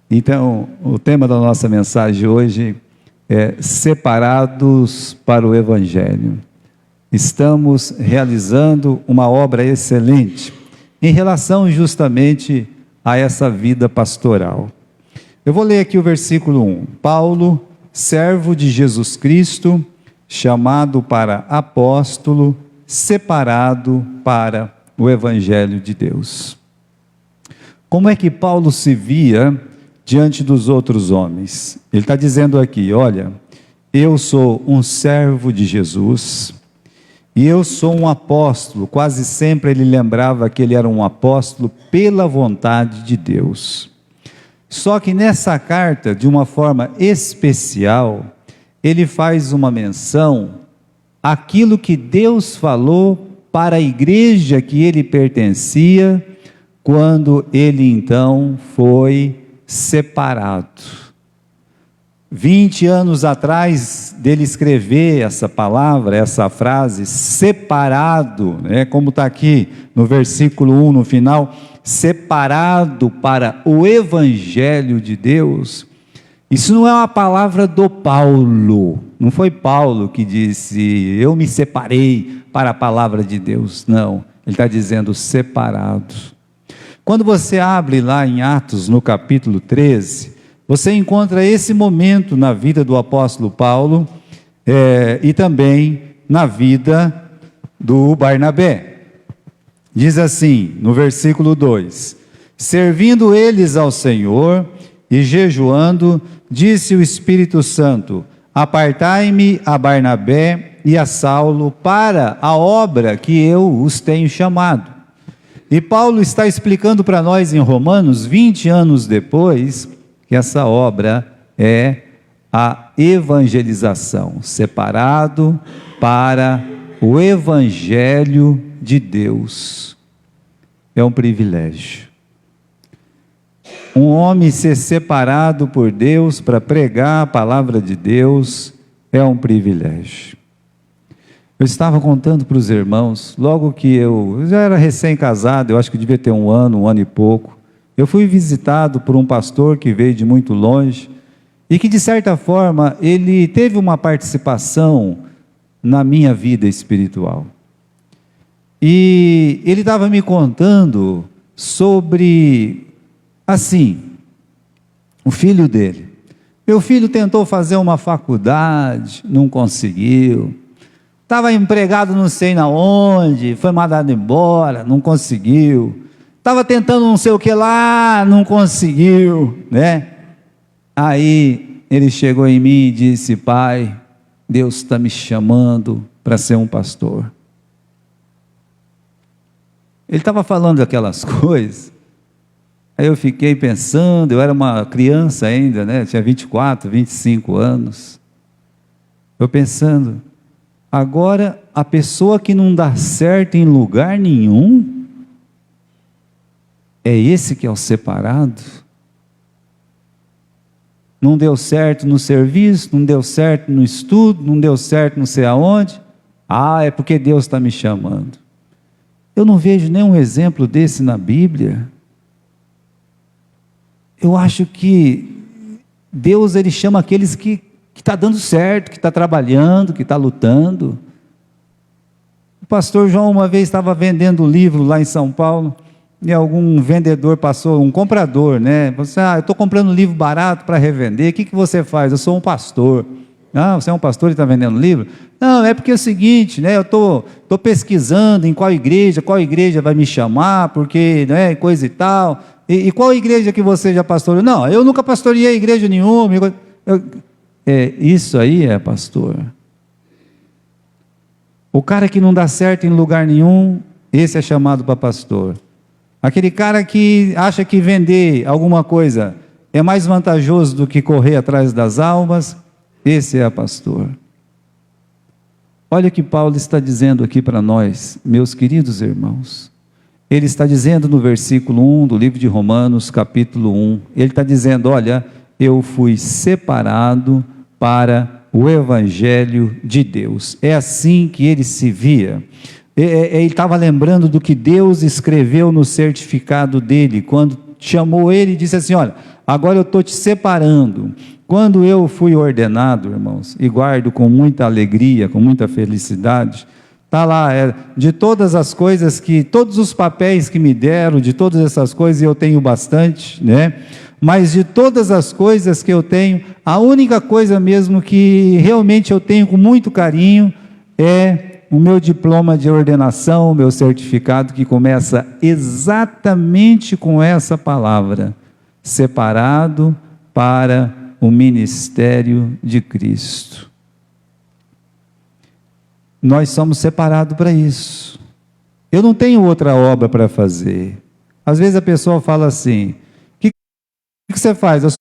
Então, o tema da nossa mensagem hoje é separados para o Evangelho. Estamos realizando uma obra excelente em relação justamente a essa vida pastoral. Eu vou ler aqui o versículo 1. Paulo, servo de Jesus Cristo, chamado para apóstolo, separado para o Evangelho de Deus. Como é que Paulo se via diante dos outros homens? Ele está dizendo aqui, olha, eu sou um servo de Jesus e eu sou um apóstolo. Quase sempre ele lembrava que ele era um apóstolo pela vontade de Deus. Só que nessa carta, de uma forma especial, ele faz uma menção àquilo que Deus falou para a igreja que ele pertencia, quando ele então foi separado. 20 anos atrás dele escrever essa palavra, essa frase, separado, como está aqui no versículo 1 no final, separado para o Evangelho de Deus. Isso não é uma palavra do Paulo, não foi Paulo que disse, eu me separei para a palavra de Deus, não, ele está dizendo separado. Quando você abre lá em Atos, no capítulo 13, você encontra esse momento na vida do apóstolo Paulo e também na vida do Barnabé. Diz assim, no versículo 2, servindo eles ao Senhor e jejuando, disse o Espírito Santo, apartai-me a Barnabé e a Saulo para a obra que eu os tenho chamado. E Paulo está explicando para nós em Romanos, 20 anos depois, que essa obra é a evangelização, separado para o Evangelho de Deus. É um privilégio. Um homem ser separado por Deus para pregar a palavra de Deus é um privilégio. Eu estava contando para os irmãos, logo que eu já era recém-casado, eu acho que devia ter um ano e pouco, eu fui visitado por um pastor que veio de muito longe, e que de certa forma, ele teve uma participação na minha vida espiritual. E ele estava me contando sobre, assim, o filho dele. Meu filho tentou fazer uma faculdade, não conseguiu. Estava empregado não sei na onde, foi mandado embora, não conseguiu. Estava tentando não sei o que lá, não conseguiu, Aí ele chegou em mim e disse, pai, Deus está me chamando para ser um pastor. Ele estava falando aquelas coisas, aí eu fiquei pensando, eu era uma criança ainda, tinha 24, 25 anos. Eu pensando, agora a pessoa que não dá certo em lugar nenhum, é esse que é o separado? Não deu certo no serviço, não deu certo no estudo, não deu certo não sei aonde. É porque Deus está me chamando. Eu não vejo nenhum exemplo desse na Bíblia. Eu acho que Deus, Ele chama aqueles que está dando certo, que está trabalhando, que está lutando. O pastor João uma vez estava vendendo livro lá em São Paulo, e algum vendedor passou, um comprador, Você, eu estou comprando livro barato para revender, o que você faz? Eu sou um pastor. Você é um pastor e está vendendo livro? Não, é porque é o seguinte, eu estou pesquisando em qual igreja vai me chamar, porque, coisa e tal, e qual igreja que você já pastoreou? Não, eu nunca pastoreei igreja nenhuma. Isso aí é pastor. O cara que não dá certo em lugar nenhum, esse é chamado para pastor. Aquele cara que acha que vender alguma coisa é mais vantajoso do que correr atrás das almas, esse é pastor. Olha o que Paulo está dizendo aqui para nós, meus queridos irmãos. Ele está dizendo no versículo 1 do livro de Romanos, capítulo 1, ele está dizendo, olha, eu fui separado para o Evangelho de Deus. É assim que ele se via. Ele estava lembrando do que Deus escreveu no certificado dele, quando chamou ele e disse assim, olha, agora eu estou te separando. Quando eu fui ordenado, irmãos, e guardo com muita alegria, com muita felicidade, está lá, de todas as coisas todos os papéis que me deram, de todas essas coisas, eu tenho bastante, né? Mas de todas as coisas que eu tenho, a única coisa mesmo que realmente eu tenho com muito carinho é o meu diploma de ordenação, o meu certificado, que começa exatamente com essa palavra: separado para o ministério de Cristo. Nós somos separados para isso. Eu não tenho outra obra para fazer. Às vezes a pessoa fala assim: o que você faz? Eu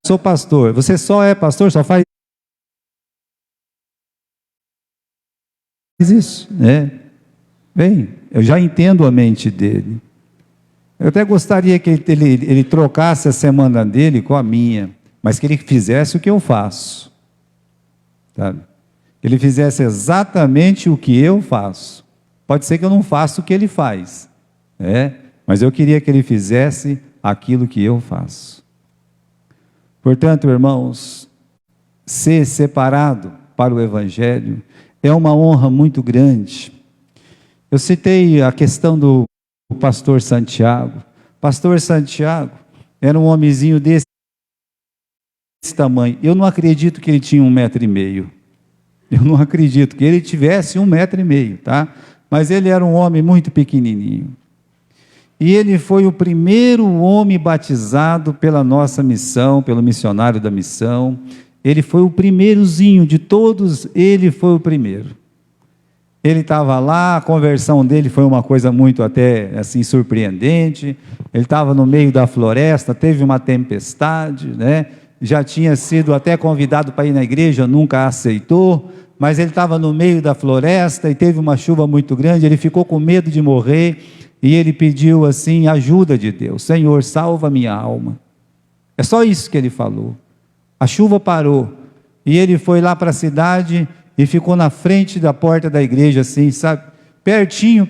sou pastor. Você só é pastor? Só faz isso, né? Bem, eu já entendo a mente dele. Eu até gostaria que ele trocasse a semana dele com a minha, mas que ele fizesse o que eu faço, sabe? Que ele fizesse exatamente o que eu faço. Pode ser que eu não faça o que ele faz, né? Mas eu queria que ele fizesse aquilo que eu faço. Portanto, irmãos, ser separado para o Evangelho é uma honra muito grande. Eu citei a questão do pastor Santiago. Pastor Santiago era um homenzinho desse tamanho. Eu não acredito que ele tinha 1,5 m. Eu não acredito que ele tivesse 1,5 m, tá? Mas ele era um homem muito pequenininho. E ele foi o primeiro homem batizado pela nossa missão, pelo missionário da missão. Ele foi o primeirozinho de todos, ele foi o primeiro. Ele estava lá, a conversão dele foi uma coisa muito até assim surpreendente. Ele estava no meio da floresta, teve uma tempestade, né? Já tinha sido até convidado para ir na igreja, nunca aceitou, mas ele estava no meio da floresta e teve uma chuva muito grande, ele ficou com medo de morrer e ele pediu assim, ajuda de Deus: Senhor, salva minha alma. É só isso que ele falou. A chuva parou e ele foi lá para a cidade e ficou na frente da porta da igreja, assim, sabe, pertinho,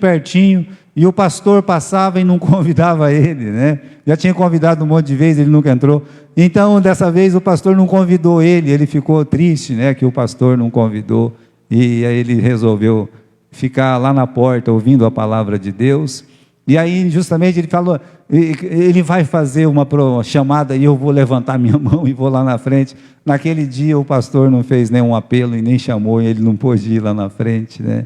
e o pastor passava e não convidava ele, né? Já tinha convidado um monte de vezes, ele nunca entrou. Então, dessa vez, o pastor não convidou ele, ele ficou triste, né, que o pastor não convidou, e aí ele resolveu ficar lá na porta, ouvindo a palavra de Deus. E aí, justamente, ele falou, ele vai fazer uma chamada e eu vou levantar minha mão e vou lá na frente. Naquele dia o pastor não fez nenhum apelo e nem chamou, e ele não pôde ir lá na frente, né?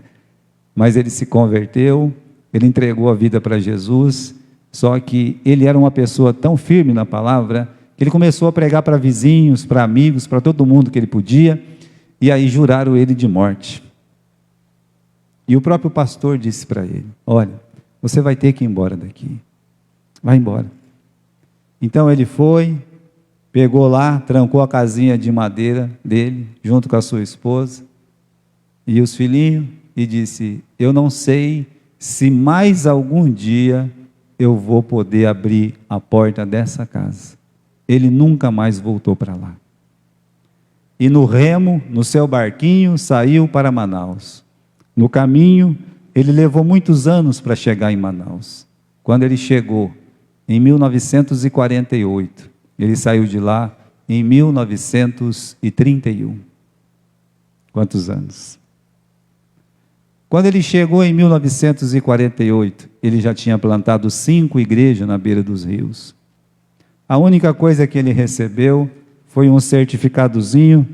Mas ele se converteu, ele entregou a vida para Jesus, só que ele era uma pessoa tão firme na palavra, que ele começou a pregar para vizinhos, para amigos, para todo mundo que ele podia, e aí juraram ele de morte. E o próprio pastor disse para ele: olha, você vai ter que ir embora daqui, vai embora. Então ele foi, pegou lá, trancou a casinha de madeira dele, junto com a sua esposa, e os filhinhos, e disse: eu não sei se mais algum dia eu vou poder abrir a porta dessa casa. Ele nunca mais voltou para lá. E no remo, no seu barquinho, saiu para Manaus. No caminho, ele levou muitos anos para chegar em Manaus. Quando ele chegou, em 1948, ele saiu de lá em 1931. Quantos anos? Quando ele chegou em 1948, ele já tinha plantado 5 igrejas na beira dos rios. A única coisa que ele recebeu foi um certificadozinho,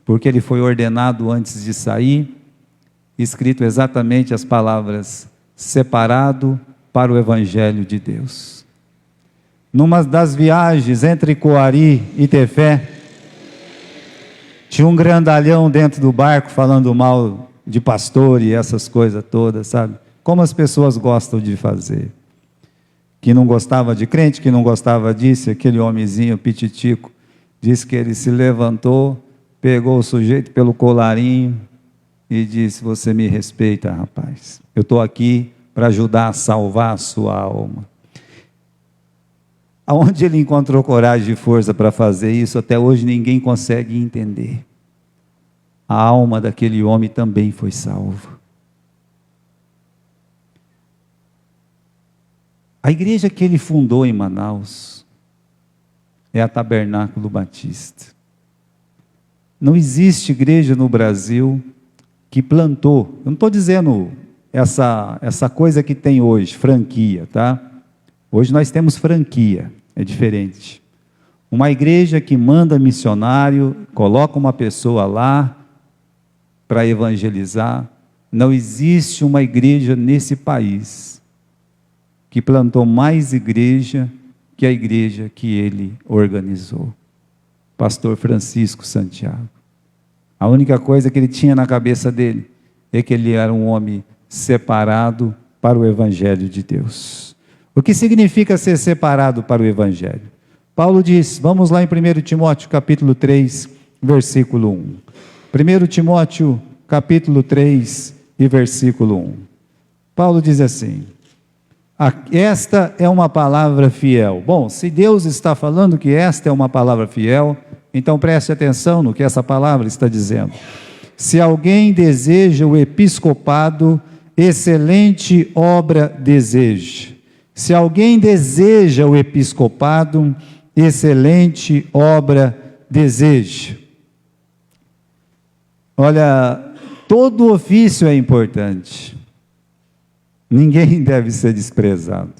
porque ele foi ordenado antes de sair, escrito exatamente as palavras: separado para o Evangelho de Deus. Numa das viagens entre Coari e Tefé, tinha um grandalhão dentro do barco falando mal de pastor e essas coisas todas, sabe? Como as pessoas gostam de fazer. Que não gostava de crente, que não gostava disso, aquele homenzinho pititico, disse que ele se levantou, pegou o sujeito pelo colarinho e disse: você me respeita, rapaz, eu estou aqui para ajudar a salvar a sua alma. Aonde ele encontrou coragem e força para fazer isso, até hoje ninguém consegue entender. A alma daquele homem também foi salva. A igreja que ele fundou em Manaus é a Tabernáculo Batista. Não existe igreja no Brasil que plantou, eu não estou dizendo essa coisa que tem hoje, franquia, tá? Hoje nós temos franquia, é diferente. Uma igreja que manda missionário, coloca uma pessoa lá para evangelizar. Não existe uma igreja nesse país que plantou mais igreja que a igreja que ele organizou. Pastor Francisco Santiago. A única coisa que ele tinha na cabeça dele é que ele era um homem separado para o Evangelho de Deus. O que significa ser separado para o Evangelho? Paulo diz, vamos lá em 1 Timóteo capítulo 3, versículo 1. 1 Timóteo capítulo 3 e versículo 1. Paulo diz assim, esta é uma palavra fiel. Bom, se Deus está falando que esta é uma palavra fiel, então preste atenção no que essa palavra está dizendo. Se alguém deseja o episcopado, excelente obra deseje. Se alguém deseja o episcopado, excelente obra deseje. Olha, todo ofício é importante. Ninguém deve ser desprezado.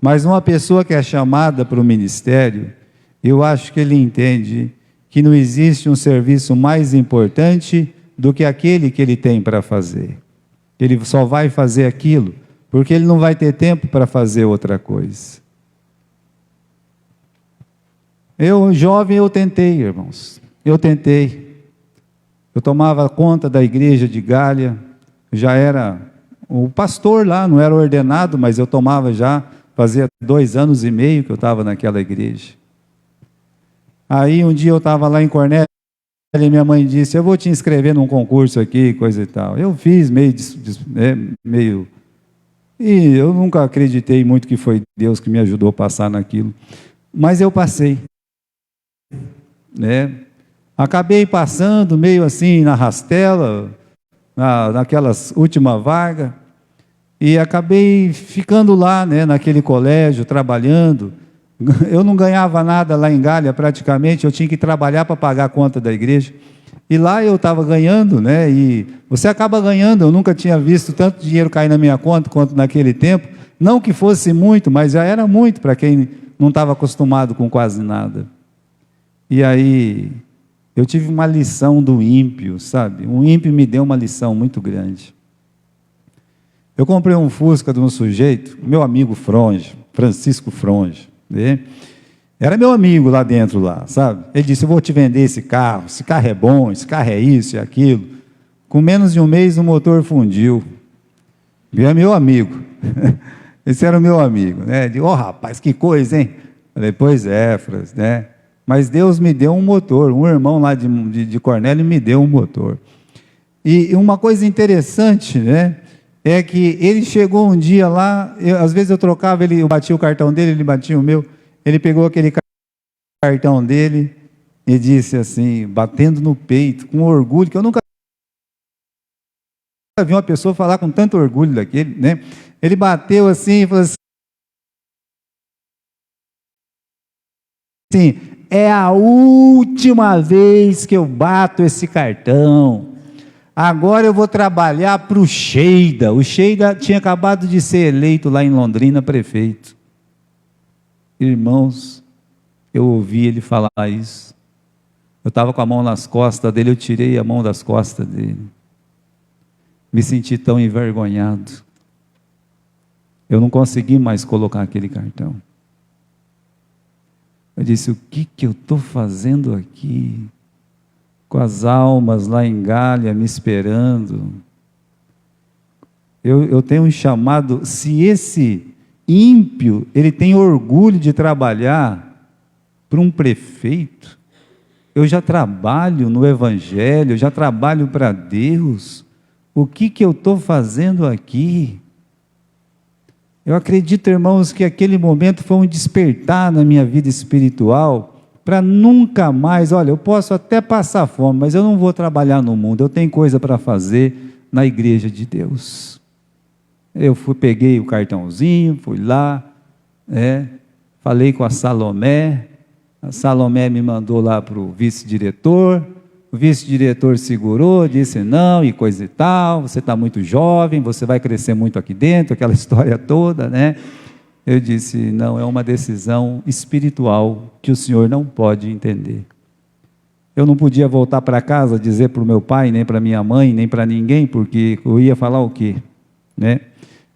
Mas uma pessoa que é chamada para o ministério, eu acho que ele entende que não existe um serviço mais importante do que aquele que ele tem para fazer. Ele só vai fazer aquilo, porque ele não vai ter tempo para fazer outra coisa. Eu, jovem, eu tentei, irmãos. Eu tentei. Eu tomava conta da igreja de Galha, já era o pastor lá, não era ordenado, mas eu tomava já, fazia 2 anos e meio que eu estava naquela igreja. Aí um dia eu estava lá em Cornélio, e minha mãe disse, eu vou te inscrever num concurso aqui, coisa e tal. Eu fiz meio... E eu nunca acreditei muito que foi Deus que me ajudou a passar naquilo. Mas eu passei. Acabei passando meio assim na rastela, naquelas últimas vagas, e acabei ficando lá, naquele colégio, trabalhando. Eu não ganhava nada lá em Galha, praticamente, eu tinha que trabalhar para pagar a conta da igreja. E lá eu estava ganhando, e você acaba ganhando, eu nunca tinha visto tanto dinheiro cair na minha conta quanto naquele tempo. Não que fosse muito, mas já era muito para quem não estava acostumado com quase nada. E aí, eu tive uma lição do ímpio, sabe? Um ímpio me deu uma lição muito grande. Eu comprei um Fusca de um sujeito, meu amigo Fronge, Francisco Fronge, era meu amigo lá dentro, sabe? Ele disse, eu vou te vender esse carro é bom, esse carro é isso e aquilo. Com menos de um mês o motor fundiu. E é meu amigo. Esse era o meu amigo, Digo, rapaz, que coisa, hein? Falei, pois é, Fras, Mas Deus me deu um motor, um irmão lá de Cornélio me deu um motor. E uma coisa interessante, é que ele chegou um dia lá, às vezes eu trocava, eu batia o cartão dele, ele batia o meu, ele pegou aquele cartão dele e disse assim, batendo no peito, com orgulho, que eu nunca vi uma pessoa falar com tanto orgulho daquele, Ele bateu assim e falou assim, é a última vez que eu bato esse cartão. Agora eu vou trabalhar para o Sheida. O Sheida tinha acabado de ser eleito lá em Londrina prefeito. Irmãos, eu ouvi ele falar isso. Eu estava com a mão nas costas dele, eu tirei a mão das costas dele. Me senti tão envergonhado. Eu não consegui mais colocar aquele cartão. Eu disse, o que eu estou fazendo aqui? Com as almas lá em Galha me esperando. Eu tenho um chamado, se esse ímpio, ele tem orgulho de trabalhar para um prefeito, eu já trabalho no Evangelho, eu já trabalho para Deus, o que eu estou fazendo aqui? Eu acredito, irmãos, que aquele momento foi um despertar na minha vida espiritual, para nunca mais, olha, eu posso até passar fome, mas eu não vou trabalhar no mundo, eu tenho coisa para fazer na igreja de Deus. Eu peguei o cartãozinho, fui lá, Falei com a Salomé me mandou lá para o vice-diretor, o vice-diretor segurou, disse não, e coisa e tal, você está muito jovem, você vai crescer muito aqui dentro, aquela história toda, né? Eu disse, não, é uma decisão espiritual que o senhor não pode entender. Eu não podia voltar para casa, dizer para o meu pai, nem para minha mãe, nem para ninguém, porque eu ia falar o quê? Né?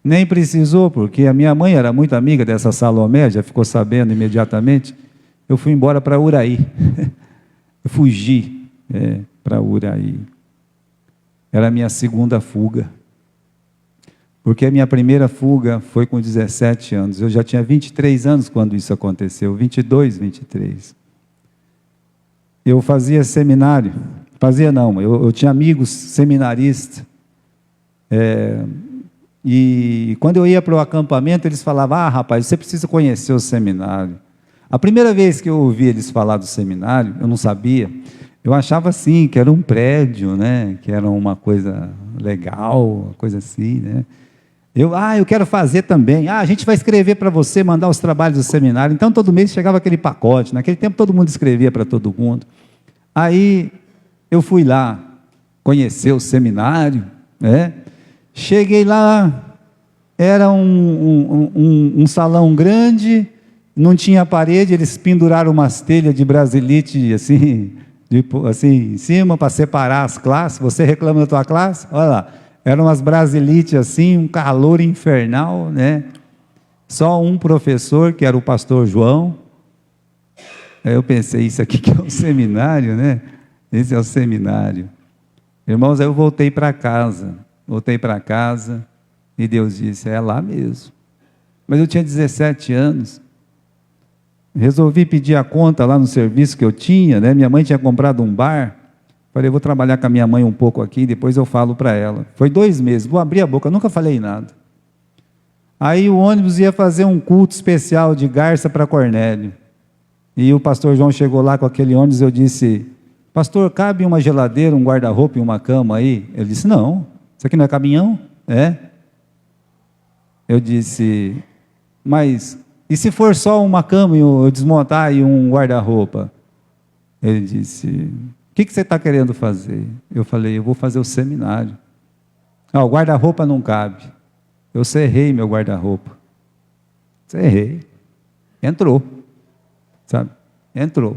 Nem precisou, porque a minha mãe era muito amiga dessa Salomé, já ficou sabendo imediatamente. Eu fui embora para Uraí. Eu fugi para Uraí. Era a minha segunda fuga. Porque a minha primeira fuga foi com 17 anos. Eu já tinha 23 anos quando isso aconteceu, 22, 23. Eu fazia seminário, eu tinha amigos seminaristas, e quando eu ia para o acampamento, eles falavam, rapaz, você precisa conhecer o seminário. A primeira vez que eu ouvi eles falar do seminário, eu não sabia, eu achava assim, que era um prédio, né, que era uma coisa legal, uma coisa assim, né. Eu quero fazer também, a gente vai escrever para você, mandar os trabalhos do seminário. Então todo mês chegava aquele pacote, naquele tempo todo mundo escrevia para todo mundo. Aí eu fui lá, conhecer o seminário, cheguei lá, era um salão grande, não tinha parede, eles penduraram umas telhas de brasilite assim em cima, para separar as classes. Você reclama da tua classe? Olha lá. Eram umas brasilites assim, um calor infernal, né? Só um professor, que era o pastor João. Aí eu pensei, isso aqui que é um seminário, né? Esse é o seminário. Irmãos, aí eu voltei para casa e Deus disse, é lá mesmo. Mas eu tinha 17 anos. Resolvi pedir a conta lá no serviço que eu tinha, né? Minha mãe tinha comprado um bar. Falei, vou trabalhar com a minha mãe um pouco aqui, depois eu falo para ela. Foi 2 meses, vou abrir a boca, nunca falei nada. Aí o ônibus ia fazer um culto especial de Garça para Cornélio. E o pastor João chegou lá com aquele ônibus, eu disse, pastor, cabe uma geladeira, um guarda-roupa e uma cama aí? Ele disse, não, isso aqui não é caminhão? Eu disse, mas, e se for só uma cama, eu desmontar e um guarda-roupa? Ele disse, o que você está querendo fazer? Eu falei, eu vou fazer o seminário. O guarda-roupa não cabe. Eu serrei meu guarda-roupa. Serrei. Entrou. Sabe? Entrou.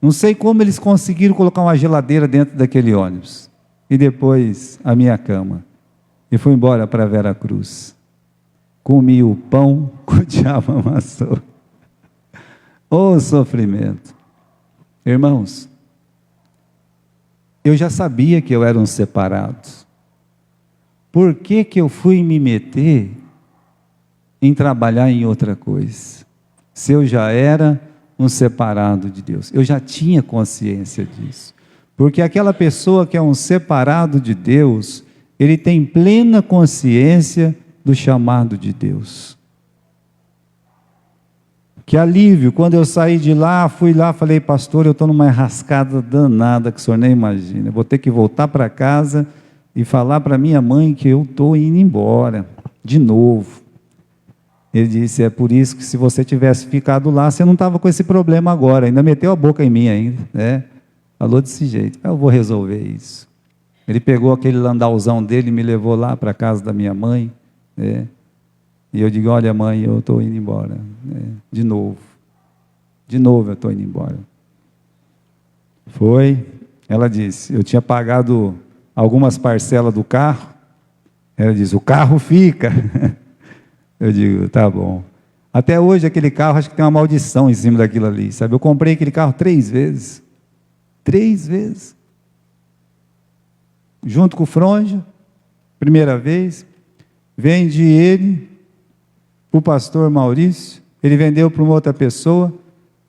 Não sei como eles conseguiram colocar uma geladeira dentro daquele ônibus. E depois a minha cama. E fui embora para Veracruz. Comi o pão que o diabo amassou. Ô sofrimento. Irmãos, eu já sabia que eu era um separado. Por que eu fui me meter em trabalhar em outra coisa? Se eu já era um separado de Deus. Eu já tinha consciência disso. Porque aquela pessoa que é um separado de Deus, ele tem plena consciência do chamado de Deus. Que alívio, quando eu saí de lá, fui lá, falei, pastor, eu estou numa enrascada danada que o senhor nem imagina. Eu vou ter que voltar para casa e falar para minha mãe que eu estou indo embora, de novo. Ele disse, é por isso que se você tivesse ficado lá, você não estava com esse problema agora, ainda meteu a boca em mim ainda, né? Falou desse jeito, eu vou resolver isso. Ele pegou aquele landauzão dele e me levou lá para a casa da minha mãe, né? E eu digo, olha mãe, eu estou indo embora, de novo eu estou indo embora. Ela disse, eu tinha pagado algumas parcelas do carro, ela disse, o carro fica. Eu digo, tá bom. Até hoje aquele carro, acho que tem uma maldição em cima daquilo ali, sabe? Eu comprei aquele carro 3 vezes, junto com o Fronja, primeira vez, vendi ele para o pastor Maurício, ele vendeu para uma outra pessoa,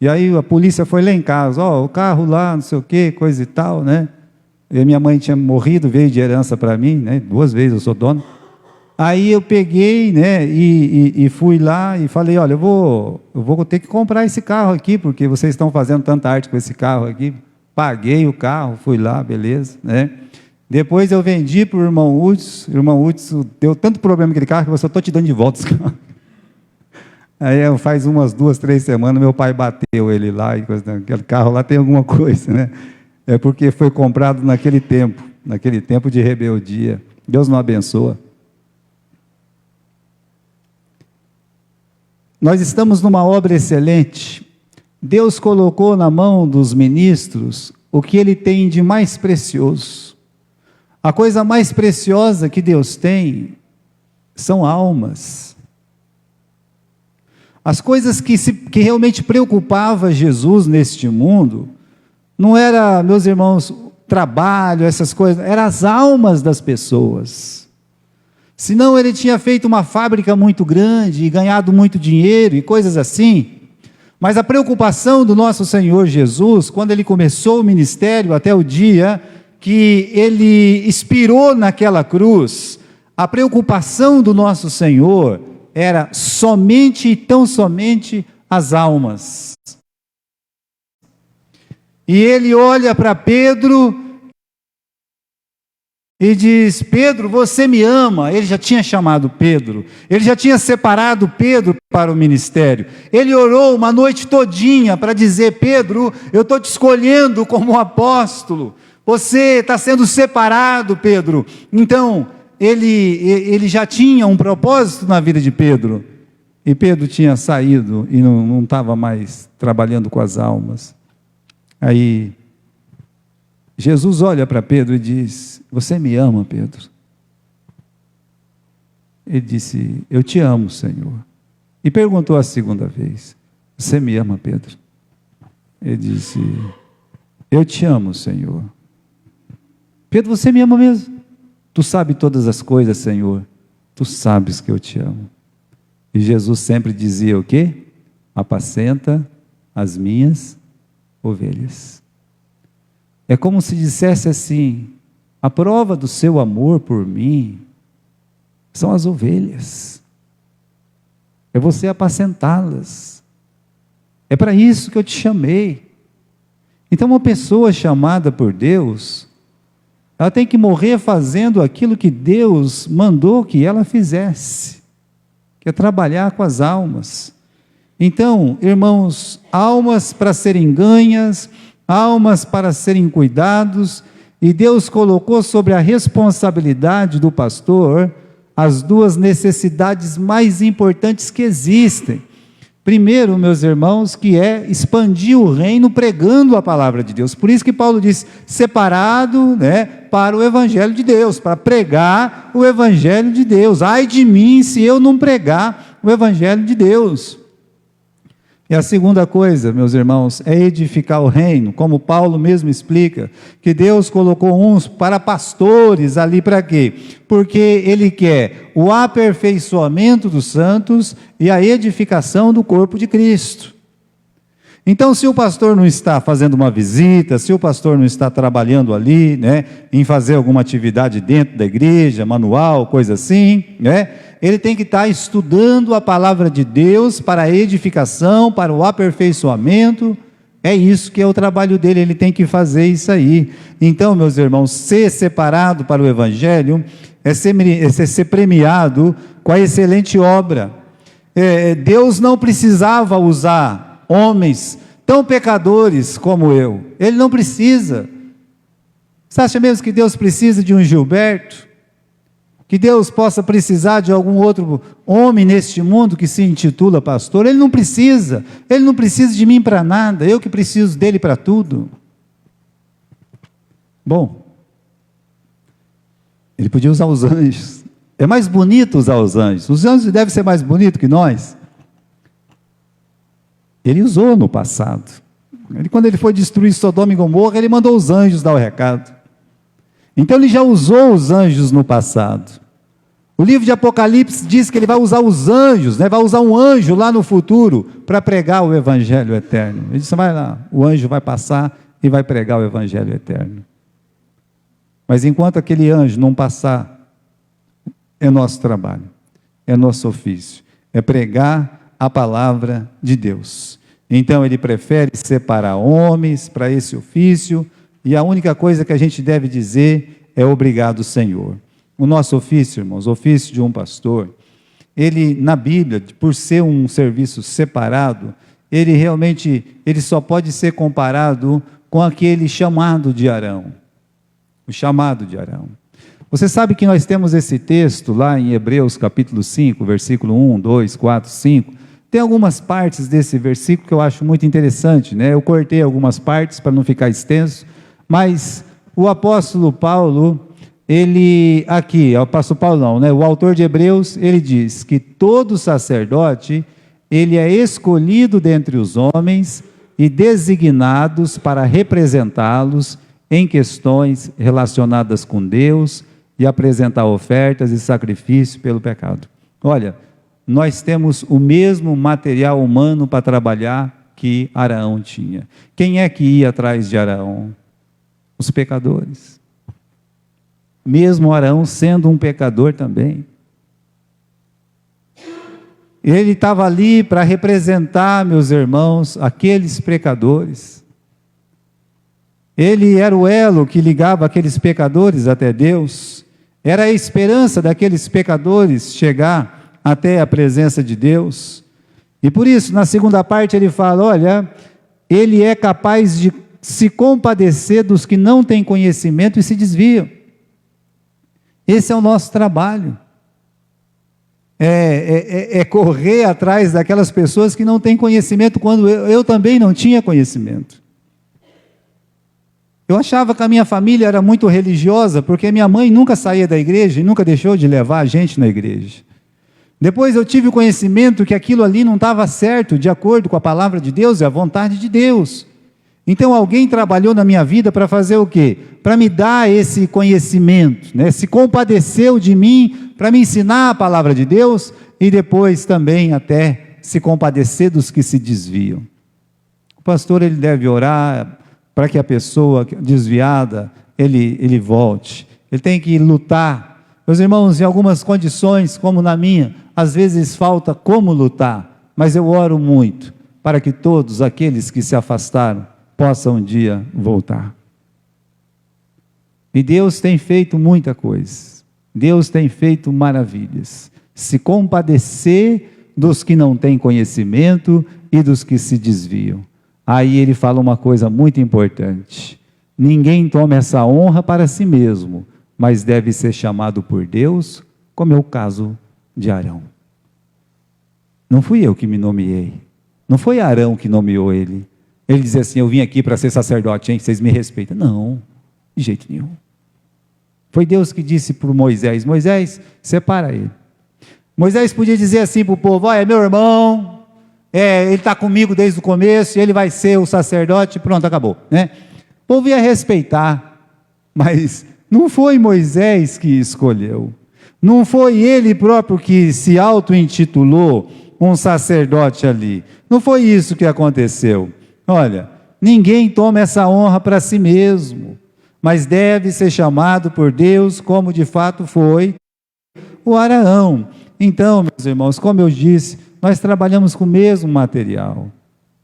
e aí a polícia foi lá em casa, o carro lá, não sei o que, coisa e tal, né? E minha mãe tinha morrido, veio de herança para mim, né? 2 vezes eu sou dono. Aí eu peguei, né, e fui lá e falei, olha, eu vou ter que comprar esse carro aqui, porque vocês estão fazendo tanta arte com esse carro aqui. Paguei o carro, fui lá, beleza, né? Depois eu vendi para o irmão Hudson deu tanto problema com aquele carro que eu só estou te dando de volta esse carro. Aí faz umas 2, 3 semanas, meu pai bateu ele lá, e aquele carro lá tem alguma coisa, né? É porque foi comprado naquele tempo de rebeldia. Deus não abençoa. Nós estamos numa obra excelente. Deus colocou na mão dos ministros o que Ele tem de mais precioso. A coisa mais preciosa que Deus tem são almas. As coisas que realmente preocupava Jesus neste mundo, não era, meus irmãos, trabalho, essas coisas, eram as almas das pessoas. Senão ele tinha feito uma fábrica muito grande e ganhado muito dinheiro e coisas assim. Mas a preocupação do nosso Senhor Jesus, quando ele começou o ministério até o dia que ele expirou naquela cruz, a preocupação do nosso Senhor era somente e tão somente as almas. E ele olha para Pedro e diz: Pedro, você me ama. Ele já tinha chamado Pedro, ele já tinha separado Pedro para o ministério. Ele orou uma noite todinha para dizer: Pedro, eu estou te escolhendo como apóstolo, você está sendo separado, Pedro. Então, ele já tinha um propósito na vida de Pedro, e Pedro tinha saído e não estava mais trabalhando com as almas. Aí Jesus olha para Pedro e diz: você me ama, Pedro? Ele disse: eu te amo, Senhor. E perguntou a segunda vez: você me ama, Pedro? Ele disse: eu te amo, Senhor. Pedro, você me ama mesmo? Tu sabes todas as coisas, Senhor. Tu sabes que eu te amo. E Jesus sempre dizia o quê? Apacenta as minhas ovelhas. É como se dissesse assim: a prova do seu amor por mim são as ovelhas, é você apacentá-las, é para isso que eu te chamei. Então, uma pessoa chamada por Deus, ela tem que morrer fazendo aquilo que Deus mandou que ela fizesse, que é trabalhar com as almas. Então, irmãos, almas para serem ganhas, almas para serem cuidados, e Deus colocou sobre a responsabilidade do pastor as duas necessidades mais importantes que existem. Primeiro, meus irmãos, que é expandir o reino pregando a palavra de Deus. Por isso que Paulo diz: separado, para o evangelho de Deus, para pregar o evangelho de Deus. Ai de mim se eu não pregar o evangelho de Deus. E a segunda coisa, meus irmãos, é edificar o reino, como Paulo mesmo explica, que Deus colocou uns para pastores ali para quê? Porque Ele quer o aperfeiçoamento dos santos e a edificação do corpo de Cristo. Então, se o pastor não está fazendo uma visita, se o pastor não está trabalhando ali, em fazer alguma atividade dentro da igreja, manual, coisa assim, ele tem que estar estudando a palavra de Deus para a edificação, para o aperfeiçoamento. É isso que é o trabalho dele, ele tem que fazer isso aí. Então, meus irmãos, ser separado para o evangelho é ser premiado com a excelente obra. Deus não precisava usar homens tão pecadores como eu. Ele não precisa. Você acha mesmo que Deus precisa de um Gilberto? Que Deus possa precisar de algum outro homem neste mundo que se intitula pastor? Ele não precisa. Ele não precisa de mim para nada. Eu que preciso dele para tudo. Bom, ele podia usar os anjos. É mais bonito usar os anjos. Os anjos devem ser mais bonitos que nós. Ele usou no passado. Quando ele foi destruir Sodoma e Gomorra, ele mandou os anjos dar o recado. Então ele já usou os anjos no passado. O livro de Apocalipse diz que ele vai usar os anjos, vai usar um anjo lá no futuro para pregar o evangelho eterno. Ele disse: vai lá, o anjo vai passar e vai pregar o evangelho eterno. Mas enquanto aquele anjo não passar, é nosso trabalho, é nosso ofício, é pregar a palavra de Deus. Então ele prefere separar homens para esse ofício, e a única coisa que a gente deve dizer é: obrigado, Senhor. O nosso ofício, irmãos, o ofício de um pastor, ele, na Bíblia, por ser um serviço separado, ele só pode ser comparado com aquele chamado de Arão. O chamado de Arão. Você sabe que nós temos esse texto lá em Hebreus capítulo 5, versículo 1, 2, 4, 5. Tem algumas partes desse versículo que eu acho muito interessante, né? Eu cortei algumas partes para não ficar extenso, mas o apóstolo Paulo, o apóstolo Paulo não, né? O autor de Hebreus, ele diz que todo sacerdote, ele é escolhido dentre os homens e designados para representá-los em questões relacionadas com Deus e apresentar ofertas e sacrifícios pelo pecado. Olha, nós temos o mesmo material humano para trabalhar que Arão tinha. Quem é que ia atrás de Arão? Os pecadores. Mesmo Arão sendo um pecador também. Ele estava ali para representar, meus irmãos, aqueles pecadores. Ele era o elo que ligava aqueles pecadores até Deus. Era a esperança daqueles pecadores chegar até a presença de Deus. E por isso, na segunda parte, ele fala, olha, ele é capaz de se compadecer dos que não têm conhecimento e se desviam. Esse é o nosso trabalho. É correr atrás daquelas pessoas que não têm conhecimento, quando eu também não tinha conhecimento. Eu achava que a minha família era muito religiosa, porque minha mãe nunca saía da igreja e nunca deixou de levar a gente na igreja. Depois eu tive o conhecimento que aquilo ali não estava certo, de acordo com a palavra de Deus e a vontade de Deus. Então alguém trabalhou na minha vida para fazer o quê? Para me dar esse conhecimento, né? Se compadeceu de mim, para me ensinar a palavra de Deus, e depois também até se compadecer dos que se desviam. O pastor, ele deve orar para que a pessoa desviada, ele volte. Ele tem que lutar. Meus irmãos, em algumas condições, como na minha, às vezes falta como lutar, mas eu oro muito para que todos aqueles que se afastaram possam um dia voltar. E Deus tem feito muita coisa. Deus tem feito maravilhas. Se compadecer dos que não têm conhecimento e dos que se desviam. Aí ele fala uma coisa muito importante. Ninguém toma essa honra para si mesmo, mas deve ser chamado por Deus, como é o caso de Arão. Não fui eu que me nomeei. Não foi Arão que nomeou ele. Ele dizia assim, eu vim aqui para ser sacerdote, hein? Vocês me respeitam. Não, de jeito nenhum. Foi Deus que disse para Moisés, Moisés, separa ele. Moisés podia dizer assim para o povo, é meu irmão, ele está comigo desde o começo, ele vai ser o sacerdote, pronto, acabou, né? O povo ia respeitar, mas não foi Moisés que escolheu, não foi ele próprio que se auto-intitulou um sacerdote ali, não foi isso que aconteceu. Olha, ninguém toma essa honra para si mesmo, mas deve ser chamado por Deus, como de fato foi o Arão. Então, meus irmãos, como eu disse, nós trabalhamos com o mesmo material,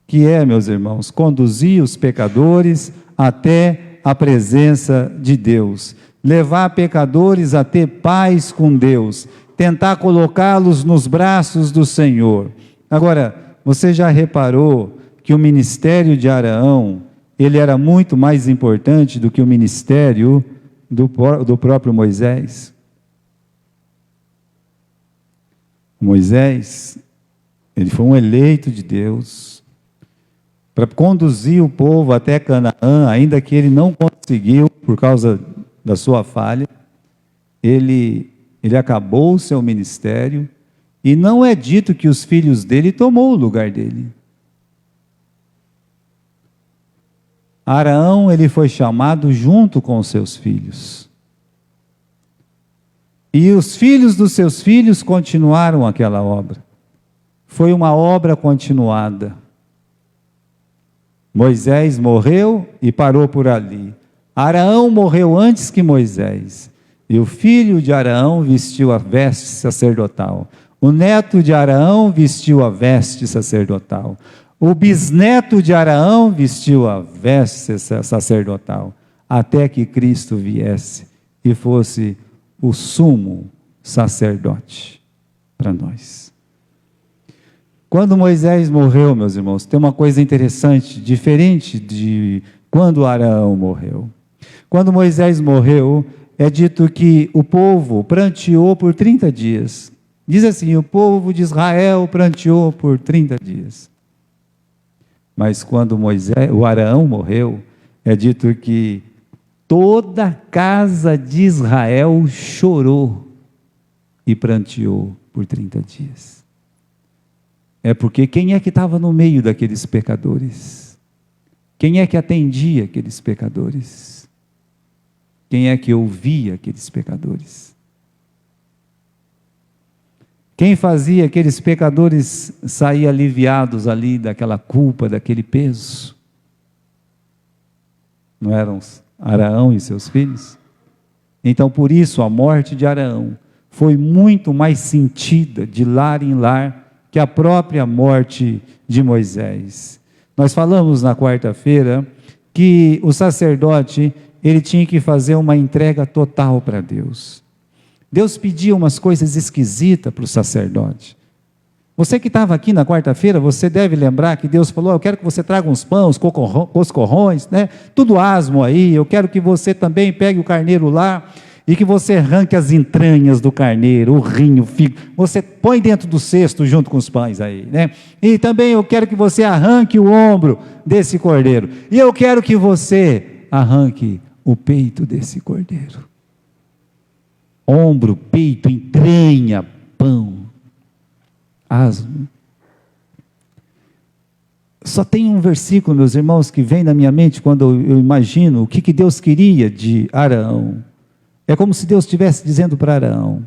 que é, meus irmãos, conduzir os pecadores até a presença de Deus, levar pecadores a ter paz com Deus, tentar colocá-los nos braços do Senhor. Agora, você já reparou que o ministério de Arão, ele era muito mais importante do que o ministério do próprio Moisés? Moisés, ele foi um eleito de Deus, para conduzir o povo até Canaã, ainda que ele não conseguiu, por causa da sua falha, ele acabou o seu ministério, e não é dito que os filhos dele tomou o lugar dele. Arão, ele foi chamado junto com os seus filhos. E os filhos dos seus filhos continuaram aquela obra. Foi uma obra continuada. Moisés morreu e parou por ali. Arão morreu antes que Moisés. E o filho de Arão vestiu a veste sacerdotal. O neto de Arão vestiu a veste sacerdotal. O bisneto de Arão vestiu a veste sacerdotal, até que Cristo viesse e fosse o sumo sacerdote para nós. Quando Moisés morreu, meus irmãos, tem uma coisa interessante, diferente de quando Arão morreu. Quando Moisés morreu, é dito que o povo pranteou por 30 dias. Diz assim, o povo de Israel pranteou por 30 dias. Mas quando o Arão morreu, é dito que toda a casa de Israel chorou e pranteou por 30 dias. É porque quem é que estava no meio daqueles pecadores? Quem é que atendia aqueles pecadores? Quem é que ouvia aqueles pecadores? Quem fazia aqueles pecadores sair aliviados ali daquela culpa, daquele peso? Não eram Arão e seus filhos? Então, por isso, a morte de Arão foi muito mais sentida de lar em lar que a própria morte de Moisés. Nós falamos na quarta-feira que o sacerdote, ele tinha que fazer uma entrega total para Deus. Deus pedia umas coisas esquisitas para o sacerdote. Você que estava aqui na quarta-feira, você deve lembrar que Deus falou, eu quero que você traga uns pães, coscorrões, né? Tudo asmo aí, eu quero que você também pegue o carneiro lá, e que você arranque as entranhas do carneiro, o rim, o fígado, você põe dentro do cesto junto com os pães aí, né? E também eu quero que você arranque o ombro desse cordeiro, e eu quero que você arranque o peito desse cordeiro. Ombro, peito, entranha, pão, asno. Só tem um versículo, meus irmãos, que vem na minha mente quando eu imagino o que Deus queria de Arão. É como se Deus estivesse dizendo para Arão,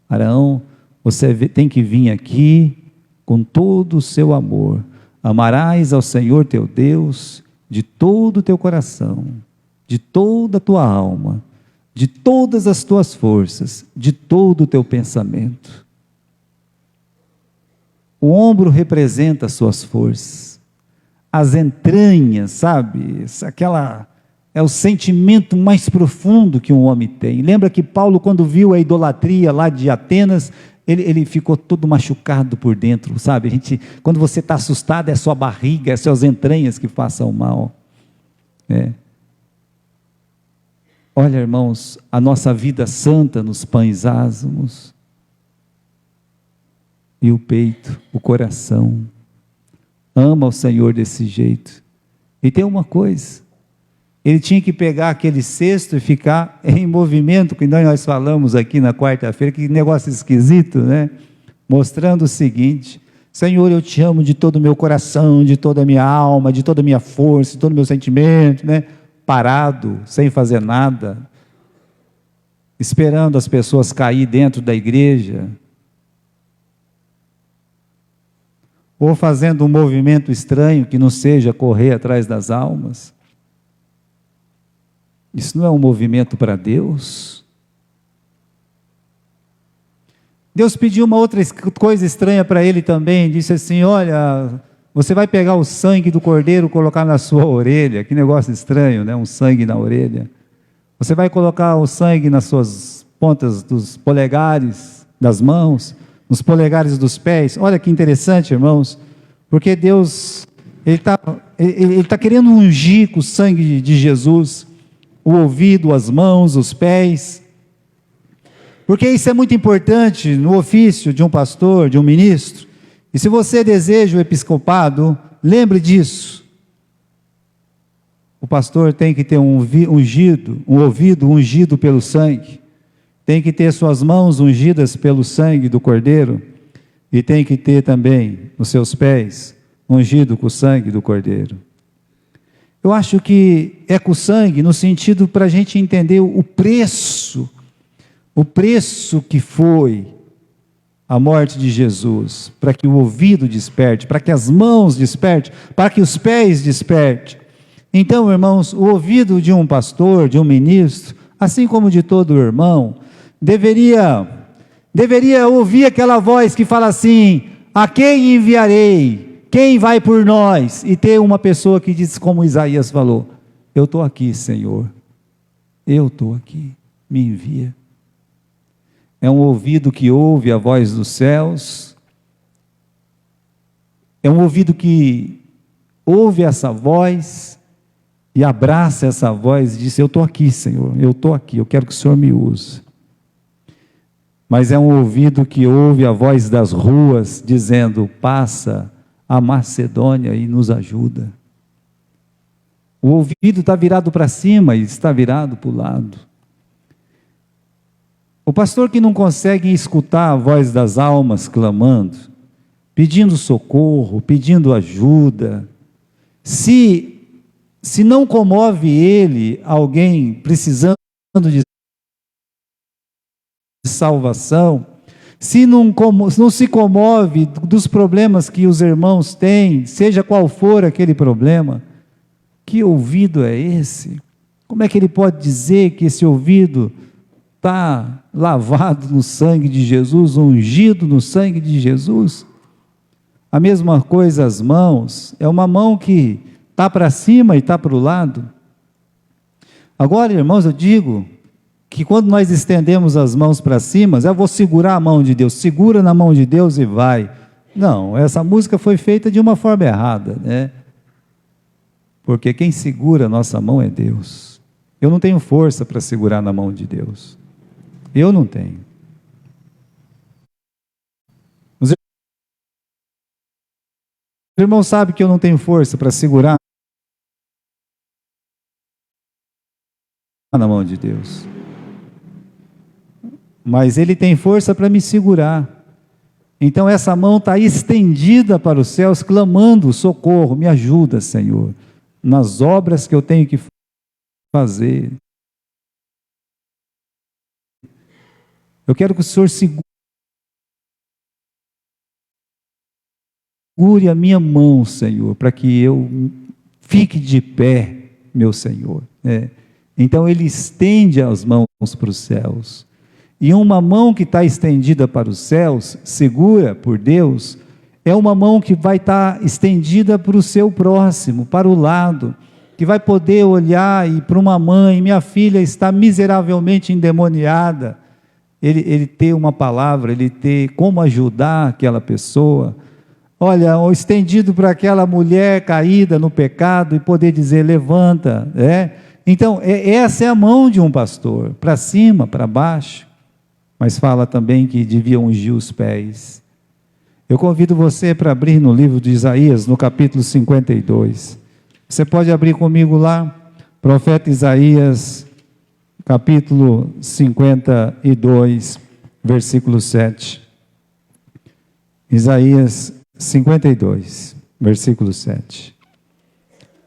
Arão, você tem que vir aqui com todo o seu amor, amarás ao Senhor teu Deus de todo o teu coração, de toda a tua alma, de todas as tuas forças, de todo o teu pensamento. O ombro representa as suas forças, as entranhas, sabe, é o sentimento mais profundo que um homem tem. Lembra que Paulo, quando viu a idolatria lá de Atenas, ele ficou todo machucado por dentro, sabe? Quando você está assustado, é a sua barriga, é as suas entranhas que façam mal. Olha, irmãos, a nossa vida santa nos pães asmos, e o peito, o coração, ama o Senhor desse jeito. E tem uma coisa, ele tinha que pegar aquele cesto e ficar em movimento, que nós falamos aqui na quarta-feira, que negócio esquisito, né? Mostrando o seguinte, Senhor, eu te amo de todo o meu coração, de toda a minha alma, de toda a minha força, de todo o meu sentimento, né? Parado, sem fazer nada, esperando as pessoas cair dentro da igreja, ou fazendo um movimento estranho, que não seja correr atrás das almas. Isso não é um movimento para Deus? Deus pediu uma outra coisa estranha para ele também, disse assim, olha, você vai pegar o sangue do cordeiro e colocar na sua orelha, que negócio estranho, né? Um sangue na orelha. Você vai colocar o sangue nas suas pontas dos polegares, das mãos, nos polegares dos pés. Olha que interessante, irmãos, porque Deus, Ele está querendo ungir com o sangue de Jesus, o ouvido, as mãos, os pés, porque isso é muito importante no ofício de um pastor, de um ministro. E se você deseja o episcopado, lembre disso, o pastor tem que ter um ouvido ungido pelo sangue, tem que ter suas mãos ungidas pelo sangue do cordeiro, e tem que ter também os seus pés ungidos com o sangue do cordeiro. Eu acho que é com sangue no sentido para a gente entender o preço que foi a morte de Jesus, para que o ouvido desperte, para que as mãos desperte, para que os pés desperte. Então, irmãos, o ouvido de um pastor, de um ministro, assim como de todo irmão, deveria ouvir aquela voz que fala assim, a quem enviarei? Quem vai por nós? E ter uma pessoa que diz como Isaías falou, eu estou aqui, Senhor, eu estou aqui, me envia. é um ouvido que ouve a voz dos céus, é um ouvido que ouve essa voz e abraça essa voz e diz: eu estou aqui, Senhor, eu estou aqui, eu quero que o Senhor me use. Mas é um ouvido que ouve a voz das ruas dizendo: passa a Macedônia e nos ajuda. O ouvido está virado para cima e está virado para o lado. O pastor que não consegue escutar a voz das almas clamando, pedindo socorro, pedindo ajuda, se não comove ele alguém precisando de salvação, se não se comove dos problemas que os irmãos têm, seja qual for aquele problema, que ouvido é esse? Como é que ele pode dizer que esse ouvido está lavado no sangue de Jesus, ungido no sangue de Jesus? A mesma coisa as mãos, é uma mão que está para cima e está para o lado. Agora, irmãos, eu digo que quando nós estendemos as mãos para cima, eu vou segurar a mão de Deus, segura na mão de Deus e vai. Não, essa música foi feita de uma forma errada, né? Porque quem segura a nossa mão é Deus. Eu não tenho força para segurar na mão de Deus. Eu não tenho. Os irmãos sabem que eu não tenho força para segurar na mão de Deus. Mas Ele tem força para me segurar. Então essa mão está estendida para os céus, clamando: socorro, me ajuda, Senhor, nas obras que eu tenho que fazer. Eu quero que o Senhor segure a minha mão, Senhor, para que eu fique de pé, meu Senhor. Então Ele estende as mãos para os céus. E uma mão que está estendida para os céus, segura por Deus, é uma mão que vai estar estendida para o seu próximo, para o lado, que vai poder olhar e para uma mãe: minha filha está miseravelmente endemoniada, ele ter uma palavra, ele ter como ajudar aquela pessoa. Olha, estendido para aquela mulher caída no pecado e poder dizer: levanta. Então, essa é a mão de um pastor, para cima, para baixo. Mas fala também que devia ungir os pés. Eu convido você para abrir no livro de Isaías, no capítulo 52. Você pode abrir comigo lá, profeta Isaías, capítulo 52, versículo 7. Isaías 52, versículo 7.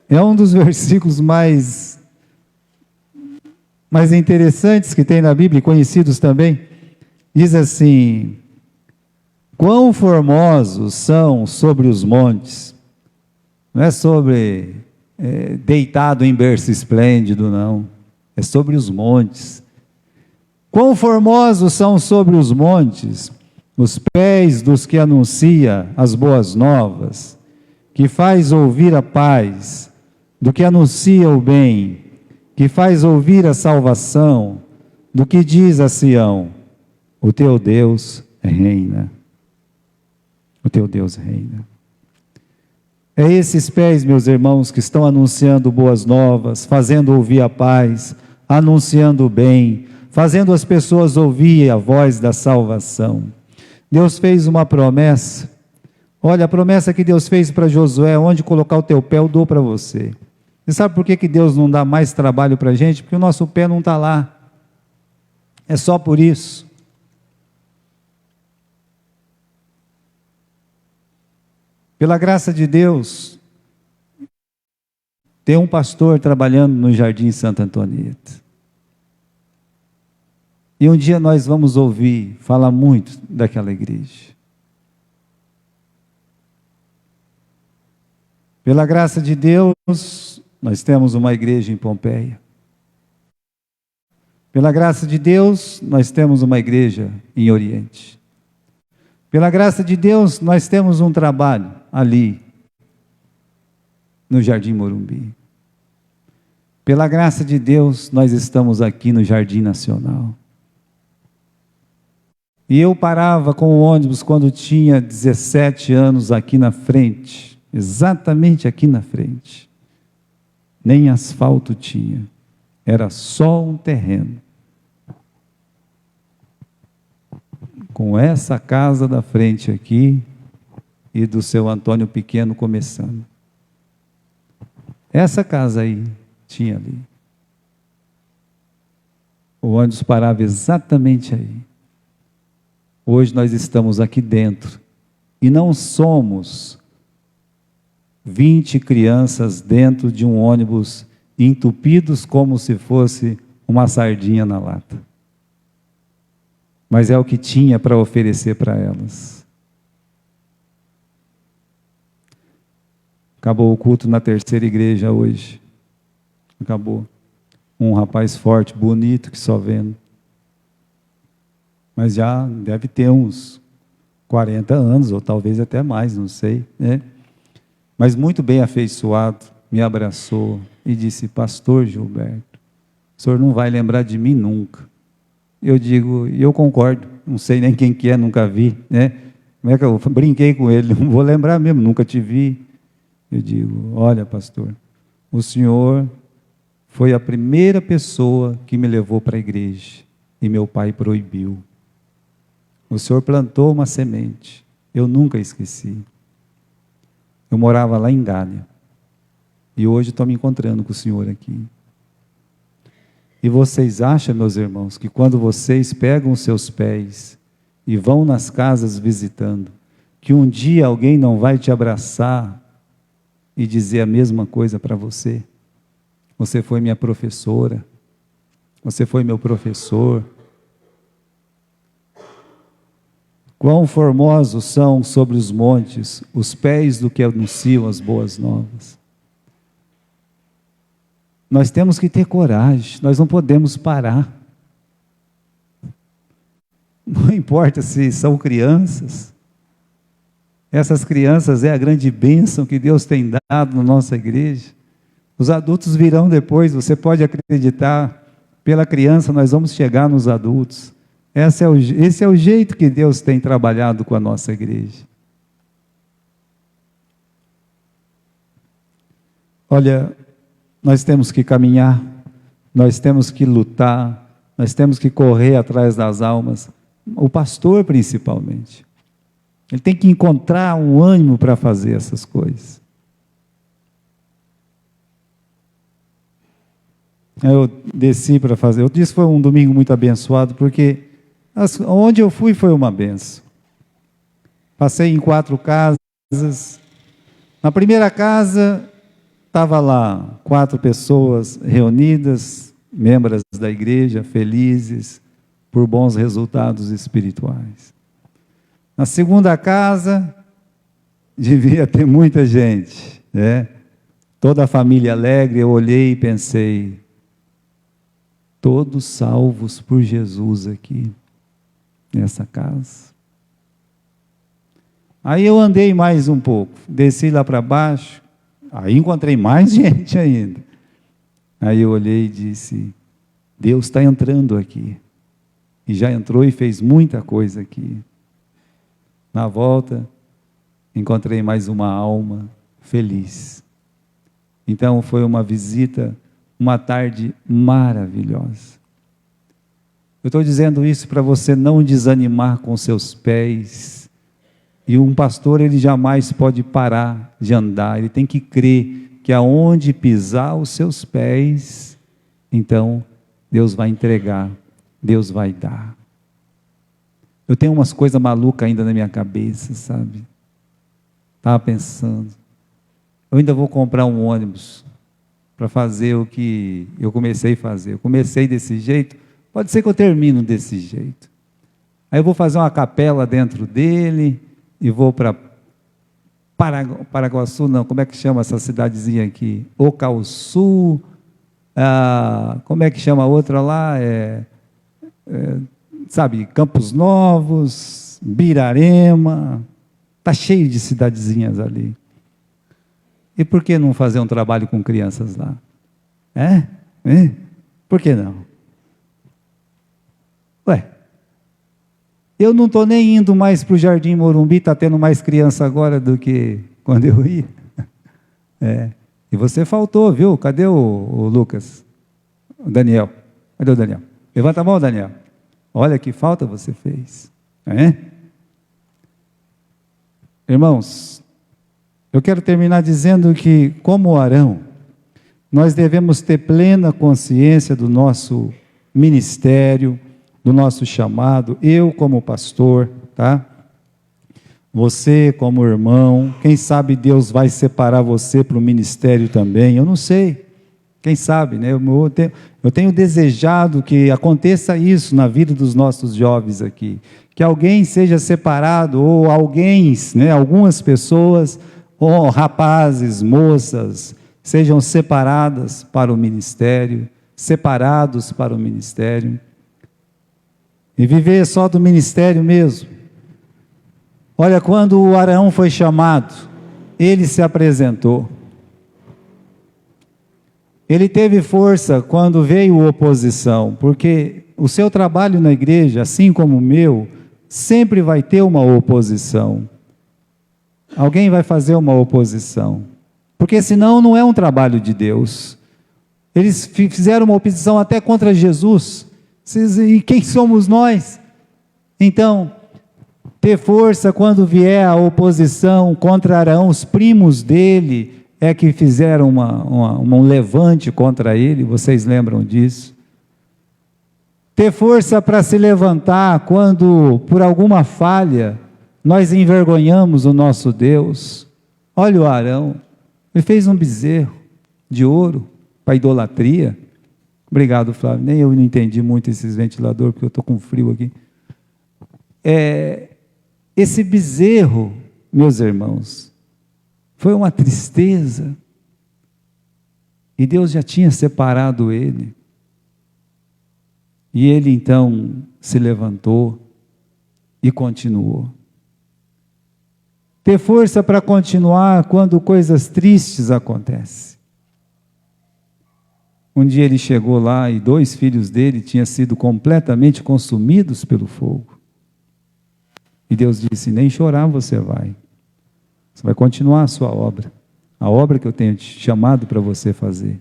É um dos versículos mais interessantes que tem na Bíblia, conhecidos também. Diz assim: quão formosos são sobre os montes. Não é sobre deitado em berço esplêndido, não. É sobre os montes. Quão formosos são sobre os montes os pés dos que anuncia as boas novas, que faz ouvir a paz, do que anuncia o bem, que faz ouvir a salvação, do que diz a Sião: o teu Deus reina. O teu Deus reina. É esses pés, meus irmãos, que estão anunciando boas novas, fazendo ouvir a paz, anunciando o bem, fazendo as pessoas ouvir a voz da salvação. Deus fez uma promessa. Olha, a promessa que Deus fez para Josué: onde colocar o teu pé, eu dou para você. Você sabe por que Deus não dá mais trabalho para a gente? Porque o nosso pé não está lá. É só por isso. Pela graça de Deus, tem um pastor trabalhando no Jardim Santa Antonieta. E um dia nós vamos ouvir falar muito daquela igreja. Pela graça de Deus, nós temos uma igreja em Pompeia. Pela graça de Deus, nós temos uma igreja em Oriente. Pela graça de Deus, nós temos um trabalho ali, no Jardim Morumbi. Pela graça de Deus, nós estamos aqui no Jardim Nacional. E eu parava com o ônibus quando tinha 17 anos aqui na frente, exatamente aqui na frente. Nem asfalto tinha, era só um terreno. Com essa casa da frente aqui e do seu Antônio Pequeno começando. Essa casa aí tinha ali. O ônibus parava exatamente aí. Hoje nós estamos aqui dentro e não somos 20 crianças dentro de um ônibus entupidos como se fosse uma sardinha na lata. Mas é o que tinha para oferecer para elas. Acabou o culto na terceira igreja hoje. Acabou. Um rapaz forte, bonito, que só vendo. Mas já deve ter uns 40 anos, ou talvez até mais, não sei, né? Mas muito bem afeiçoado, me abraçou e disse: pastor Gilberto, o senhor não vai lembrar de mim nunca. Eu digo, e eu concordo, não sei nem quem que é, nunca vi, né? Como é que eu brinquei com ele, não vou lembrar mesmo, nunca te vi. Eu digo, olha pastor, o senhor foi a primeira pessoa que me levou para a igreja, e meu pai proibiu. O senhor plantou uma semente, eu nunca esqueci. Eu morava lá em Gália, e hoje estou me encontrando com o senhor aqui. E vocês acham, meus irmãos, que quando vocês pegam os seus pés e vão nas casas visitando, que um dia alguém não vai te abraçar e dizer a mesma coisa para você? Você foi minha professora, você foi meu professor. Quão formosos são sobre os montes os pés do que anunciam as boas novas. Nós temos que ter coragem, nós não podemos parar. Não importa se são crianças, essas crianças é a grande bênção que Deus tem dado na nossa igreja. Os adultos virão depois, você pode acreditar, pela criança nós vamos chegar nos adultos. Esse é o jeito que Deus tem trabalhado com a nossa igreja. Olha, nós temos que caminhar, nós temos que lutar, nós temos que correr atrás das almas, o pastor principalmente. Ele tem que encontrar um ânimo para fazer essas coisas. Eu desci para fazer, eu disse que foi um domingo muito abençoado, porque onde eu fui foi uma benção. Passei em 4 casas. Na primeira casa, estava lá 4 pessoas reunidas, membros da igreja, felizes por bons resultados espirituais. Na segunda casa, devia ter muita gente, né? Toda a família alegre. Eu olhei e pensei, todos salvos por Jesus aqui, nessa casa. Aí eu andei mais um pouco, desci lá para baixo, aí encontrei mais gente ainda. Aí eu olhei e disse, Deus está entrando aqui. E já entrou e fez muita coisa aqui. Na volta, encontrei mais uma alma feliz. Então foi uma visita, uma tarde maravilhosa. Eu estou dizendo isso para você não desanimar com seus pés. E um pastor, ele jamais pode parar de andar, ele tem que crer que aonde pisar os seus pés, então Deus vai entregar, Deus vai dar. Eu tenho umas coisas malucas ainda na minha cabeça, sabe? Estava pensando, eu ainda vou comprar um ônibus para fazer o que eu comecei a fazer. Eu comecei desse jeito, pode ser que eu termine desse jeito. Aí eu vou fazer uma capela dentro dele, e vou para Paraguaçu, não, como é que chama essa cidadezinha aqui? Ocauçu, como é que chama a outra lá? Sabe, Campos Novos, Birarema, está cheio de cidadezinhas ali. E por que não fazer um trabalho com crianças lá? Por que não? Ué, Eu não estou nem indo mais para o Jardim Morumbi, está tendo mais criança agora do que quando eu ia. E você faltou, viu? Cadê o Lucas? O Daniel. Cadê o Daniel? Levanta a mão, Daniel. Olha que falta você fez. Irmãos, eu quero terminar dizendo que, como Arão, nós devemos ter plena consciência do nosso ministério, do nosso chamado. Eu como pastor, tá? Você como irmão, quem sabe Deus vai separar você para o ministério também, eu não sei, quem sabe, né? Eu tenho desejado que aconteça isso na vida dos nossos jovens aqui, que alguém seja separado, ou alguém, né, algumas pessoas, ou rapazes, moças, sejam separadas para o ministério, separados para o ministério, e viver só do ministério mesmo. Olha, quando o Arão foi chamado, ele se apresentou. Ele teve força quando veio oposição, porque o seu trabalho na igreja, assim como o meu, sempre vai ter uma oposição. Alguém vai fazer uma oposição, porque senão não é um trabalho de Deus. Eles fizeram uma oposição até contra Jesus. E quem somos nós? Então, ter força quando vier a oposição contra Arão, os primos dele é que fizeram um levante contra ele, vocês lembram disso? Ter força para se levantar quando, por alguma falha, nós envergonhamos o nosso Deus. Olha o Arão, ele fez um bezerro de ouro para idolatria. Obrigado, Flávio, nem eu não entendi muito esses ventiladores, porque eu estou com frio aqui. Esse bezerro, meus irmãos, foi uma tristeza, e Deus já tinha separado ele, e ele então se levantou e continuou. Ter força para continuar quando coisas tristes acontecem. Um dia ele chegou lá e 2 filhos dele tinham sido completamente consumidos pelo fogo. E Deus disse: nem chorar você vai continuar a sua obra, a obra que eu tenho te chamado para você fazer.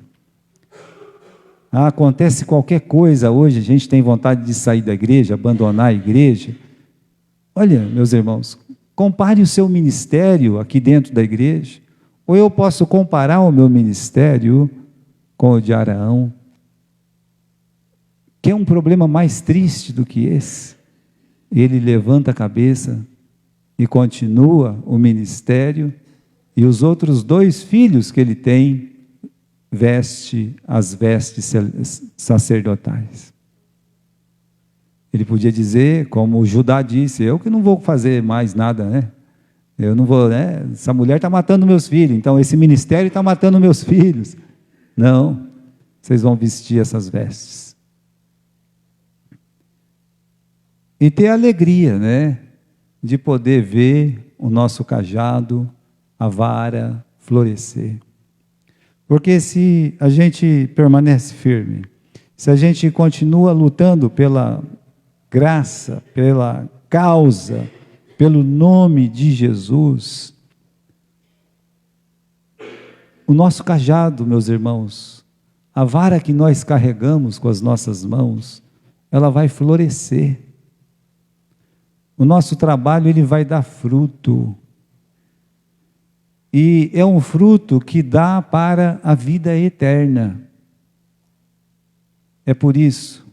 Acontece qualquer coisa hoje, a gente tem vontade de sair da igreja, abandonar a igreja. Olha, meus irmãos, compare o seu ministério aqui dentro da igreja, ou eu posso comparar o meu ministério com o de Arão. Quer um problema mais triste do que esse? Ele levanta a cabeça e continua o ministério, e os outros 2 filhos que ele tem, veste as vestes sacerdotais. Ele podia dizer, como Judá disse: eu que não vou fazer mais nada, né? Eu não vou, né? Essa mulher está matando meus filhos, então esse ministério está matando meus filhos. Não, vocês vão vestir essas vestes. E ter alegria, né? De poder ver o nosso cajado, a vara, florescer. Porque se a gente permanece firme, se a gente continua lutando pela graça, pela causa, pelo nome de Jesus, o nosso cajado, meus irmãos, a vara que nós carregamos com as nossas mãos, ela vai florescer. O nosso trabalho, ele vai dar fruto. E é um fruto que dá para a vida eterna. É por isso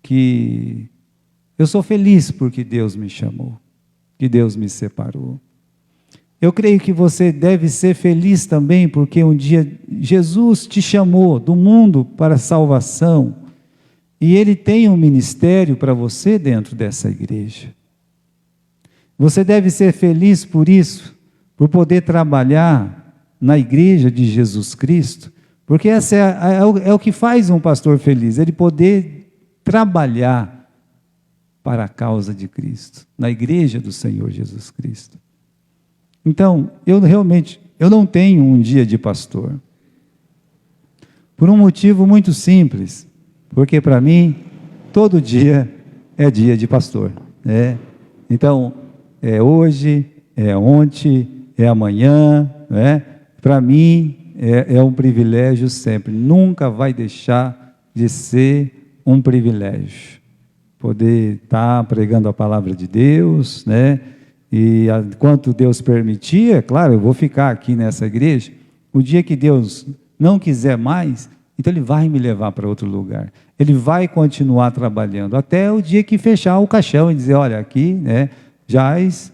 que eu sou feliz porque Deus me chamou, que Deus me separou. Eu creio que você deve ser feliz também, porque um dia Jesus te chamou do mundo para a salvação, e Ele tem um ministério para você dentro dessa igreja. Você deve ser feliz por isso, por poder trabalhar na igreja de Jesus Cristo, porque essa é o que faz um pastor feliz, ele poder trabalhar para a causa de Cristo, na igreja do Senhor Jesus Cristo. Então, eu não tenho um dia de pastor, por um motivo muito simples, porque para mim, todo dia é dia de pastor. né? Então, é hoje, é ontem, é amanhã, né? Para mim, é um privilégio sempre, nunca vai deixar de ser um privilégio. Poder estar pregando a palavra de Deus, né? E enquanto Deus permitir, é claro, eu vou ficar aqui nessa igreja. O dia que Deus não quiser mais, então Ele vai me levar para outro lugar. Ele vai continuar trabalhando, até o dia que fechar o caixão e dizer, olha, aqui, né, Jaz,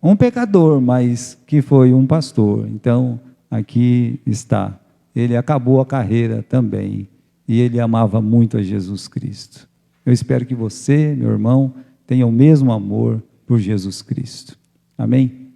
um pecador, mas que foi um pastor. Então, aqui está. Ele acabou a carreira também, e ele amava muito a Jesus Cristo. Eu espero que você, meu irmão, tenha o mesmo amor por Jesus Cristo. Amém?